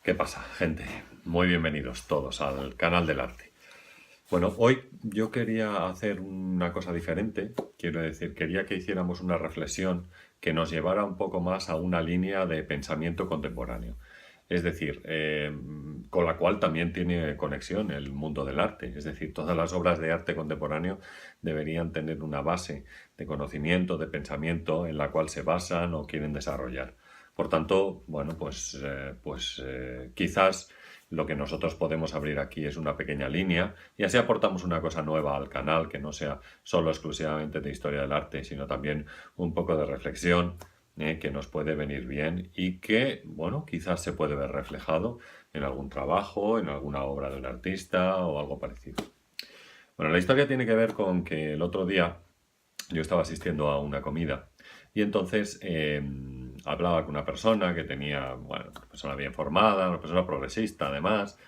¿Qué pasa, gente? Muy bienvenidos todos al canal del arte. Bueno, hoy yo quería hacer una cosa diferente, quiero decir, quería que hiciéramos una reflexión que nos llevara un poco más a una línea de pensamiento contemporáneo. Es decir, con la cual también tiene conexión el mundo del arte. Es decir, todas las obras de arte contemporáneo deberían tener una base de conocimiento, de pensamiento en la cual se basan o quieren desarrollar. Por tanto, bueno, quizás lo que nosotros podemos abrir aquí es una pequeña línea y así aportamos una cosa nueva al canal que no sea solo exclusivamente de historia del arte, sino también un poco de reflexión que nos puede venir bien y que, bueno, quizás se puede ver reflejado en algún trabajo, en alguna obra de un artista o algo parecido. Bueno, la historia tiene que ver con que el otro día yo estaba asistiendo a una comida y entonces hablaba con una persona que tenía, bueno, una persona bien formada, una persona progresista además,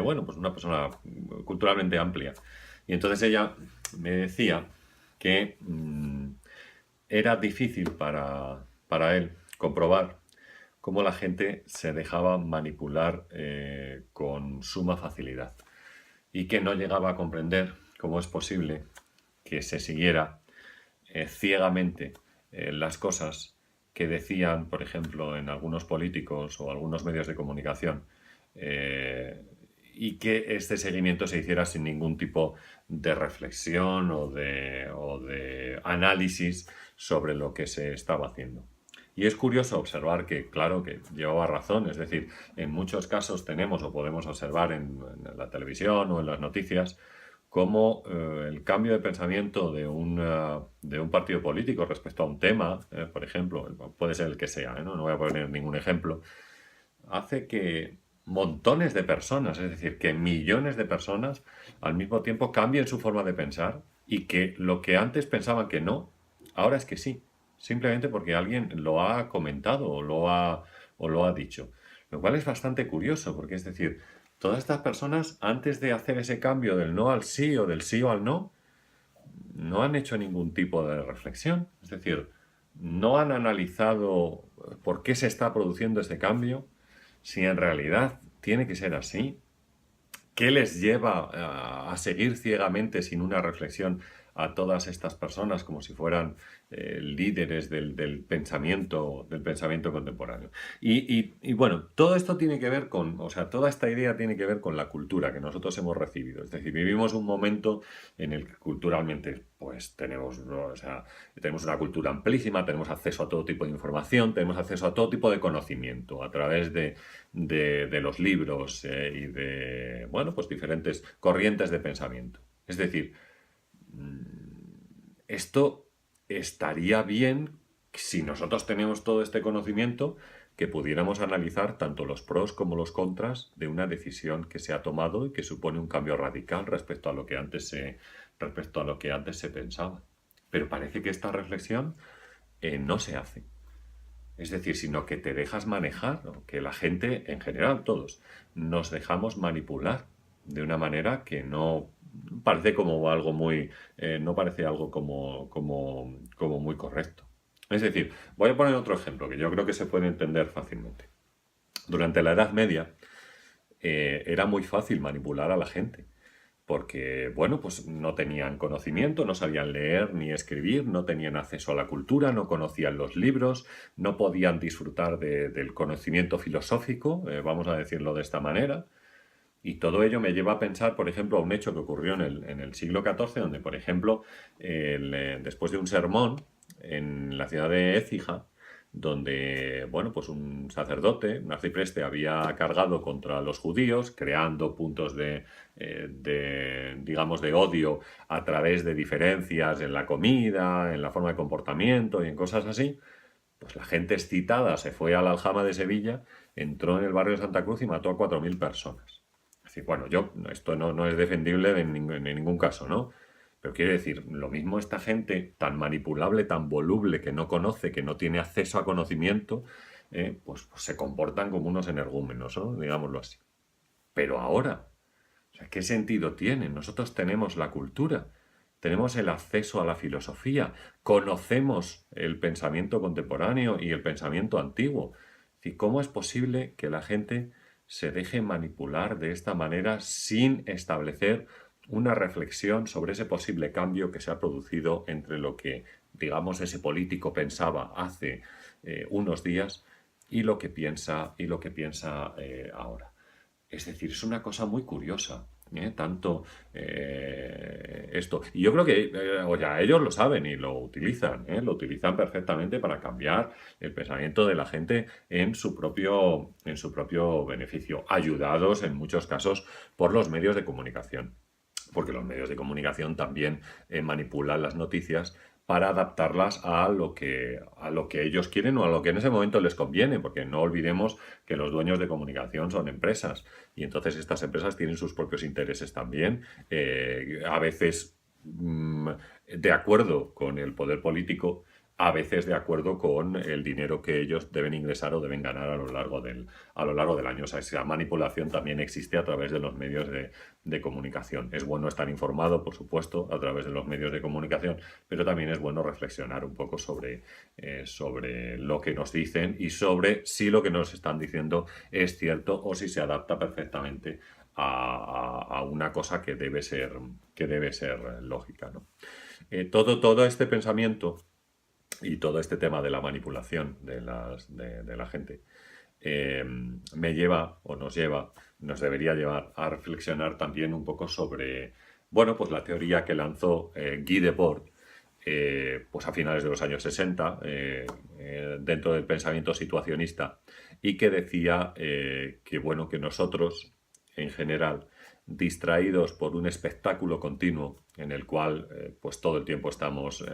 bueno, pues una persona culturalmente amplia. Y entonces ella me decía que era difícil para él comprobar cómo la gente se dejaba manipular con suma facilidad y que no llegaba a comprender cómo es posible que se siguiera ciegamente las cosas que decían, por ejemplo, en algunos políticos o algunos medios de comunicación, y que este seguimiento se hiciera sin ningún tipo de reflexión o de análisis sobre lo que se estaba haciendo. Y es curioso observar que, claro, que llevaba razón, es decir, en muchos casos tenemos o podemos observar en la televisión o en las noticias cómo el cambio de pensamiento de un partido político respecto a un tema, por ejemplo, puede ser el que sea, no voy a poner ningún ejemplo, hace que montones de personas, es decir, que millones de personas al mismo tiempo cambien su forma de pensar y que lo que antes pensaban que no, ahora es que sí, simplemente porque alguien lo ha comentado o lo ha dicho. Lo cual es bastante curioso, porque es decir, todas estas personas antes de hacer ese cambio del no al sí o del sí o al no, no han hecho ningún tipo de reflexión, es decir, no han analizado por qué se está produciendo este cambio, si en realidad tiene que ser así, qué les lleva a seguir ciegamente sin una reflexión a todas estas personas como si fueran líderes del pensamiento contemporáneo. Bueno, todo esto tiene que ver con, o sea, toda esta idea tiene que ver con la cultura que nosotros hemos recibido. Es decir, vivimos un momento en el que culturalmente pues tenemos, ¿no? O sea, tenemos una cultura amplísima, tenemos acceso a todo tipo de información, tenemos acceso a todo tipo de conocimiento a través de los libros y de, bueno, pues diferentes corrientes de pensamiento. Es decir, esto estaría bien si nosotros tenemos todo este conocimiento que pudiéramos analizar tanto los pros como los contras de una decisión que se ha tomado y que supone un cambio radical respecto a lo que antes se pensaba. Pero parece que esta reflexión no se hace. Es decir, sino que te dejas manejar, ¿no? Que la gente, en general todos, nos dejamos manipular de una manera que no parece como algo muy, no parece algo como muy correcto. Es decir, voy a poner otro ejemplo que yo creo que se puede entender fácilmente. Durante la Edad Media era muy fácil manipular a la gente porque, bueno, pues no tenían conocimiento, no sabían leer ni escribir, no tenían acceso a la cultura, no conocían los libros, no podían disfrutar del conocimiento filosófico, vamos a decirlo de esta manera. Y todo ello me lleva a pensar, por ejemplo, a un hecho que ocurrió en el siglo XIV, donde, por ejemplo, después de un sermón en la ciudad de Écija, donde, bueno, pues un sacerdote, un arcipreste, había cargado contra los judíos, creando puntos digamos, de odio a través de diferencias en la comida, en la forma de comportamiento y en cosas así, pues la gente excitada se fue a la Aljama de Sevilla, entró en el barrio de Santa Cruz y mató a 4.000 personas. Es decir, bueno, esto no es defendible en ningún caso, ¿no? Pero quiero decir, lo mismo esta gente tan manipulable, tan voluble, que no conoce, que no tiene acceso a conocimiento, pues se comportan como unos energúmenos, ¿no? Digámoslo así. Pero ahora, o sea, ¿qué sentido tiene? Nosotros tenemos la cultura, tenemos el acceso a la filosofía, conocemos el pensamiento contemporáneo y el pensamiento antiguo. decir, ¿cómo es posible que la gente se deje manipular de esta manera sin establecer una reflexión sobre ese posible cambio que se ha producido entre lo que, digamos, ese político pensaba hace unos días y lo que piensa ahora? Es decir, es una cosa muy curiosa, tanto esto. Y yo creo que ya ellos lo saben y lo utilizan perfectamente para cambiar el pensamiento de la gente en su propio beneficio, ayudados en muchos casos por los medios de comunicación, porque los medios de comunicación también manipulan las noticias para adaptarlas a lo que ellos quieren o a lo que en ese momento les conviene, porque no olvidemos que los dueños de comunicación son empresas y entonces estas empresas tienen sus propios intereses también, a veces de acuerdo con el poder político, a veces de acuerdo con el dinero que ellos deben ingresar o deben ganar a lo largo del año. O sea, esa manipulación también existe a través de los medios de comunicación. Es bueno estar informado, por supuesto, a través de los medios de comunicación, pero también es bueno reflexionar un poco sobre lo que nos dicen y sobre si lo que nos están diciendo es cierto o si se adapta perfectamente a una cosa que debe ser lógica, ¿no? Todo este pensamiento y todo este tema de la manipulación de la gente me lleva o nos debería llevar a reflexionar también un poco sobre, bueno, pues la teoría que lanzó Guy Debord pues a finales de los años 60 dentro del pensamiento situacionista y que decía que, bueno, que nosotros en general distraídos por un espectáculo continuo en el cual pues todo el tiempo estamos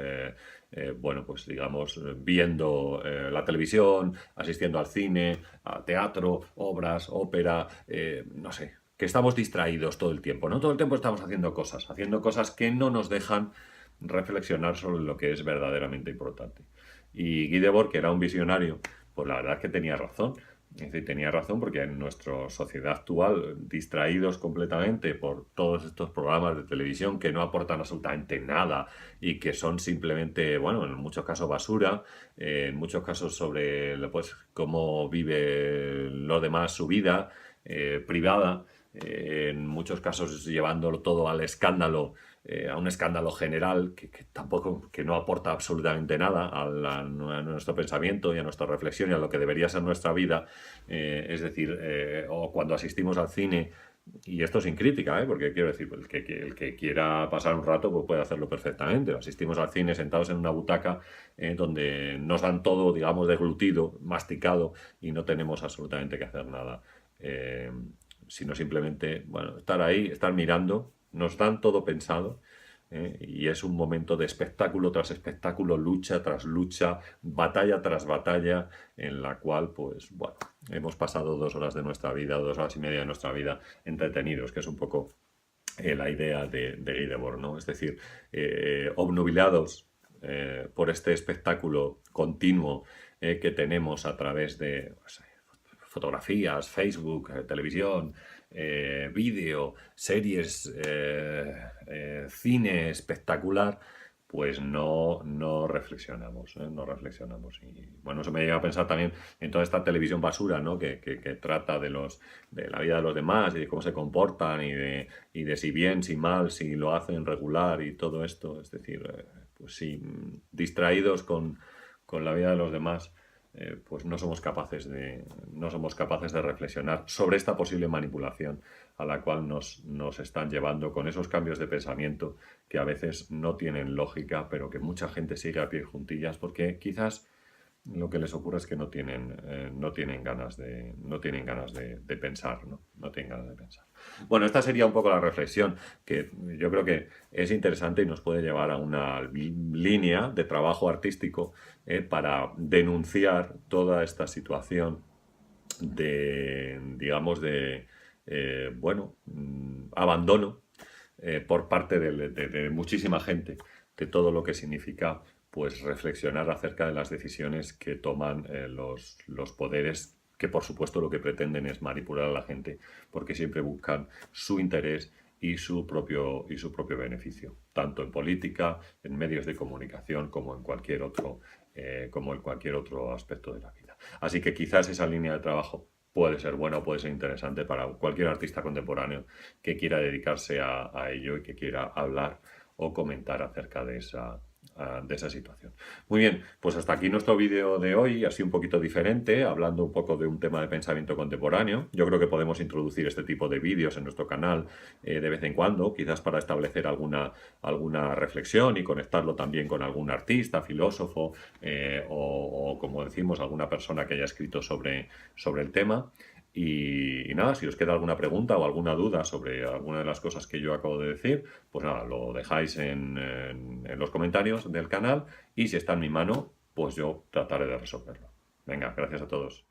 bueno, pues digamos viendo la televisión, asistiendo al cine, a teatro, obras, ópera, no sé, que estamos distraídos todo el tiempo, ¿no? Todo el tiempo estamos haciendo cosas que no nos dejan reflexionar sobre lo que es verdaderamente importante. Y Guy Debord, que era un visionario, pues la verdad es que tenía razón. Es decir, tenía razón porque en nuestra sociedad actual, distraídos completamente por todos estos programas de televisión que no aportan absolutamente nada y que son simplemente, bueno, en muchos casos basura, en muchos casos sobre pues, cómo vive lo demás su vida privada, en muchos casos llevándolo todo al escándalo, a un escándalo general que tampoco, que no aporta absolutamente nada a nuestro pensamiento y a nuestra reflexión y a lo que debería ser nuestra vida. Es decir, o cuando asistimos al cine, y esto sin crítica, porque quiero decir, pues, el que quiera pasar un rato pues puede hacerlo perfectamente. Asistimos al cine sentados en una butaca donde nos dan todo, digamos, deglutido, masticado y no tenemos absolutamente que hacer nada. Sino simplemente, bueno, estar ahí, estar mirando, nos dan todo pensado y es un momento de espectáculo tras espectáculo, lucha tras lucha, batalla tras batalla, en la cual, pues, bueno, hemos pasado 2 horas de nuestra vida, 2 horas y media de nuestra vida entretenidos, que es un poco la idea de Guy Debord, ¿no? Es decir, obnubilados por este espectáculo continuo que tenemos a través de pues, fotografías, Facebook, televisión, vídeo, series, cine espectacular, pues no reflexionamos, no reflexionamos. Y bueno, eso me lleva a pensar también en toda esta televisión basura, ¿no? Que trata de la vida de los demás y de cómo se comportan y de si bien, si mal, si lo hacen regular y todo esto. Es decir, pues sí, distraídos con la vida de los demás pues no somos capaces de reflexionar sobre esta posible manipulación a la cual nos están llevando con esos cambios de pensamiento que a veces no tienen lógica, pero que mucha gente sigue a pie juntillas porque quizás lo que les ocurre es que no tienen ganas de pensar, ¿no? No tienen ganas de pensar. Bueno, esta sería un poco la reflexión que yo creo que es interesante y nos puede llevar a una línea de trabajo artístico para denunciar toda esta situación digamos, bueno, abandono por parte de muchísima gente de todo lo que significa pues reflexionar acerca de las decisiones que toman los poderes que por supuesto lo que pretenden es manipular a la gente porque siempre buscan su interés y su propio beneficio, tanto en política, en medios de comunicación como en cualquier otro aspecto de la vida. Así que quizás esa línea de trabajo puede ser buena o puede ser interesante para cualquier artista contemporáneo que quiera dedicarse a ello y que quiera hablar o comentar acerca de esa situación. Muy bien, pues hasta aquí nuestro vídeo de hoy, así un poquito diferente, hablando un poco de un tema de pensamiento contemporáneo. Yo creo que podemos introducir este tipo de vídeos en nuestro canal de vez en cuando, quizás para establecer alguna reflexión y conectarlo también con algún artista, filósofo o, como decimos, alguna persona que haya escrito sobre el tema. Y nada, si os queda alguna pregunta o alguna duda sobre alguna de las cosas que yo acabo de decir, pues nada, lo dejáis en los comentarios del canal y si está en mi mano, pues yo trataré de resolverlo. Venga, gracias a todos.